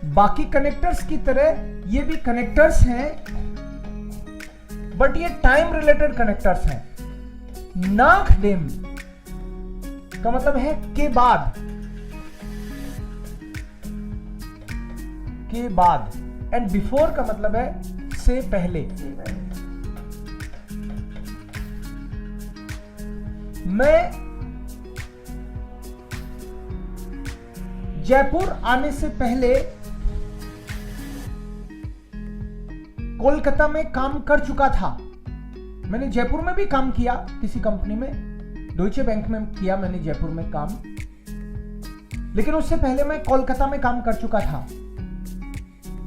बाकी कनेक्टर्स की तरह ये भी कनेक्टर्स हैं, बट ये टाइम रिलेटेड कनेक्टर्स हैं। नाकडेम का मतलब है के बाद, के बाद, एंड बिफोर का मतलब है से पहले। मैं जयपुर आने से पहले कोलकाता में काम कर चुका था। मैंने जयपुर में भी काम किया किसी कंपनी में, डॉइचे बैंक में किया मैंने जयपुर में काम, लेकिन उससे पहले मैं कोलकाता में काम कर चुका था।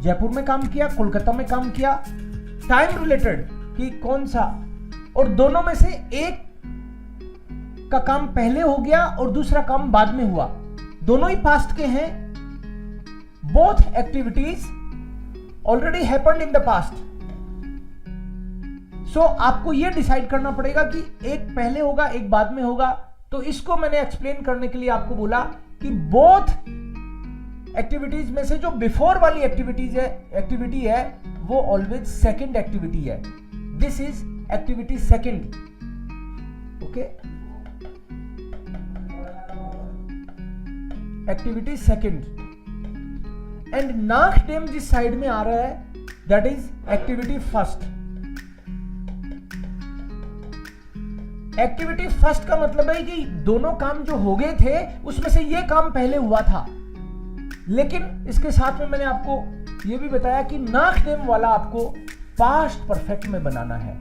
जयपुर में काम किया, कोलकाता में काम किया, टाइम रिलेटेड कि कौन सा, और दोनों में से एक का काम पहले हो गया और दूसरा काम बाद में हुआ। दोनों ही पास्ट के हैं। Both activities already happened in the past. So आपको यह डिसाइड करना पड़ेगा कि एक पहले होगा एक बाद में होगा। तो इसको मैंने एक्सप्लेन करने के लिए आपको बोला कि बोथ एक्टिविटीज में से जो बिफोर वाली एक्टिविटी है वो ऑलवेज सेकंड एक्टिविटी है। This is activity second. Okay, activity second. And नाकडेम जिस साइड में आ रहा है that is activity first. Activity first का मतलब है कि दोनों काम जो हो गए थे उसमें से ये काम पहले हुआ था, लेकिन इसके साथ में मैंने आपको यह भी बताया कि नाकडेम वाला आपको पास्ट परफेक्ट में बनाना है।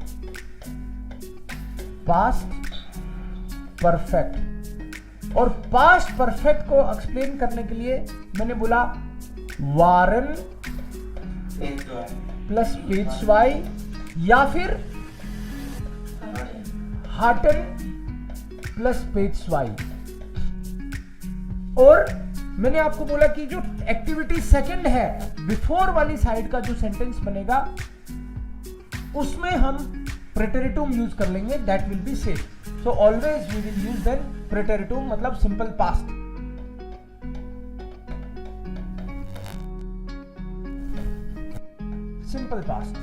Past perfect. और पास्ट परफेक्ट को एक्सप्लेन करने के लिए मैंने बोला वारन प्लस पेशवाई या फिर हाटन प्लस पेशवाई। और मैंने आपको बोला कि जो एक्टिविटी सेकंड है बिफोर वाली साइड का जो सेंटेंस बनेगा उसमें हम प्रेटेरिटुम यूज कर लेंगे, that will be safe. So always we will use then प्रेटेरिटुम, मतलब simple past. Simple past.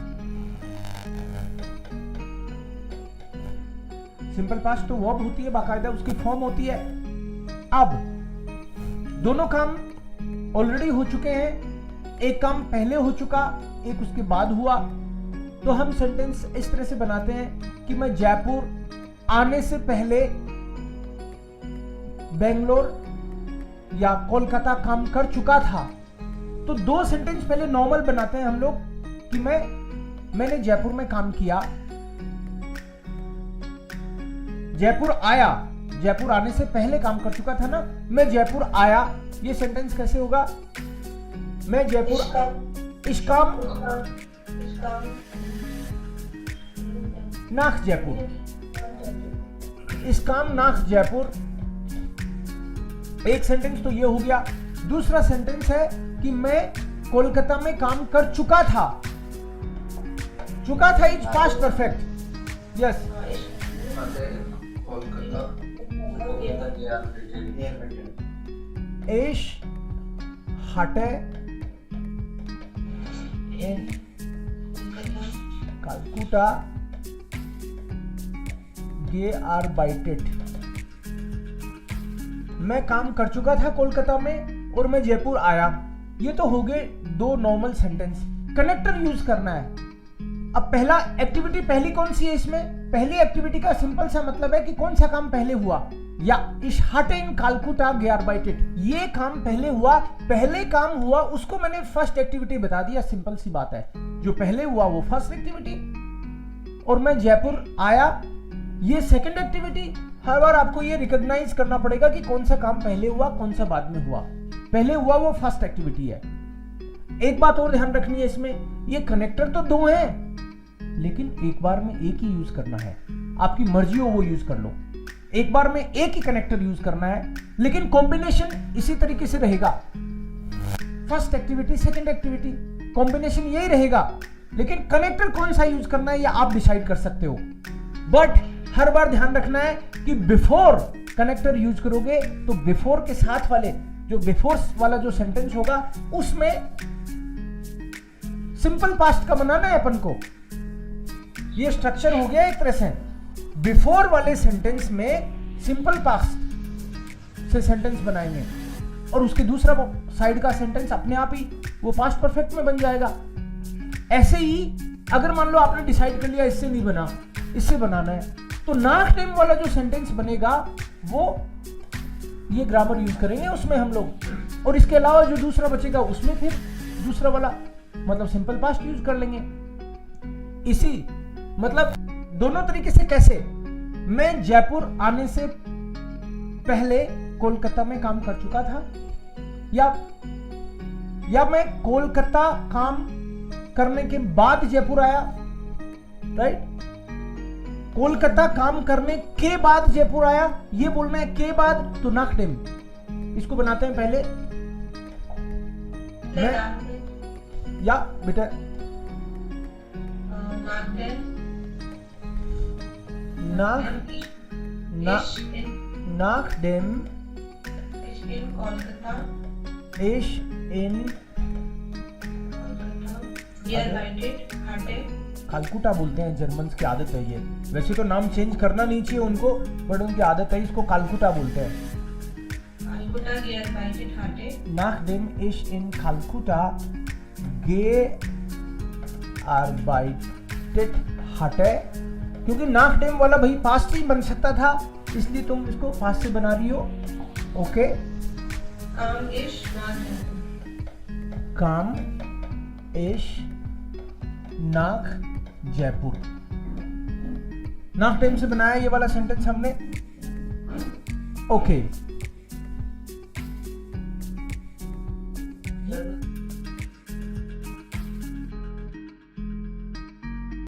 Simple past तो वर्ब होती है, बाकायदा उसकी फॉर्म होती है। अब दोनों काम ऑलरेडी हो चुके हैं, एक काम पहले हो चुका, एक उसके बाद हुआ। तो हम सेंटेंस इस तरह से बनाते हैं कि मैं जयपुर आने से पहले बेंगलोर या कोलकाता काम कर चुका था। तो दो सेंटेंस पहले नॉर्मल बनाते हैं हम लोग कि मैंने जयपुर में काम किया, जयपुर आया, जयपुर आने से पहले काम कर चुका था ना, मैं जयपुर आया। ये सेंटेंस कैसे होगा? मैं जयपुर इश्काम नाख जयपुर, इश्काम नाख जयपुर। एक सेंटेंस तो ये हो गया। दूसरा सेंटेंस है कि मैं कोलकाता में काम कर चुका था। चुका था इज पास्ट परफेक्ट। यस, एश हटे इन कालकुटा गे आर बाइटेड। मैं काम कर चुका था कोलकाता में और मैं जयपुर आया। ये तो हो गए दो नॉर्मल सेंटेंस। कनेक्टर यूज करना है। अब पहला एक्टिविटी पहली कौन सी है इसमें? पहली एक्टिविटी का सिंपल सा मतलब है कि कौन सा काम पहले हुआ। या इस हटे इन कालकुटा गेआरबाइटेड, ये काम पहले हुआ, पहले काम हुआ उसको मैंने फर्स्ट एक्टिविटी बता दिया। सिंपल सी बात है, जो पहले हुआ वो फर्स्ट एक्टिविटी, और मैं जयपुर आया ये सेकंड एक्टिविटी। हर बार आपको ये रिकॉग्नाइज करना पड़ेगा कि कौन सा काम पहले हुआ कौन सा बाद में हुआ। पहले हुआ वो फर्स्ट एक्टिविटी है। एक बात और ध्यान रखनी है इसमें, ये कनेक्टर तो दो हैं लेकिन एक बार में एक ही यूज करना है। आपकी मर्जी हो वो यूज कर लो। एक बार में एक ही कनेक्टर यूज करना है, लेकिन कॉम्बिनेशन इसी तरीके से रहेगा। First activity second activity, combination यही रहेगा, लेकिन कनेक्टर कौन सा यूज करना है ये आप डिसाइड कर सकते हो। बट हर बार ध्यान रखना है कि बिफोर कनेक्टर यूज करोगे तो बिफोर के साथ वाले जो बिफोर वाला जो सेंटेंस होगा उसमें सिंपल पास्ट का बनाना है अपन को। ये स्ट्रक्चर हो गया एक तरह से। बिफोर वाले सेंटेंस में सिंपल पास्ट से सेंटेंस बनाएंगे और उसके दूसरा साइड का सेंटेंस अपने आप ही वो पास्ट परफेक्ट में बन जाएगा। ऐसे ही अगर मान लो आपने डिसाइड कर लिया इससे नहीं बना, इससे बनाना है, तो नाक टाइम वाला जो सेंटेंस बनेगा वो ये ग्रामर यूज करेंगे उसमें हम लोग, और इसके अलावा जो दूसरा बचेगा उसमें फिर दूसरा वाला मतलब सिंपल पास्ट यूज कर लेंगे। इसी मतलब दोनों तरीके से। कैसे? मैं जयपुर आने से पहले कोलकाता में काम कर चुका था, या मैं कोलकाता काम करने के बाद जयपुर आया, राइट? कोलकाता काम करने के बाद जयपुर आया, ये बोलना है के बाद, तो नाकडेम इसको बनाते हैं पहले। मैं या बेटा नाकडेम इश इन कालकुटा बोलते हैं, जर्मन्स की आदत है ये। वैसे तो नाम चेंज करना नहीं चाहिए उनको, बट उनकी आदत है, इसको कालकुटा बोलते हैं। Nachdem ich in Calcutta gearbeitet hatte, क्योंकि nachdem वाला भाई पास्ट ही बन सकता था, इसलिए तुम इसको पास्ट से बना रही हो। ओके, काम इश नाक जयपुर, नाक टाइम से बनाया ये वाला सेंटेंस हमने। ओके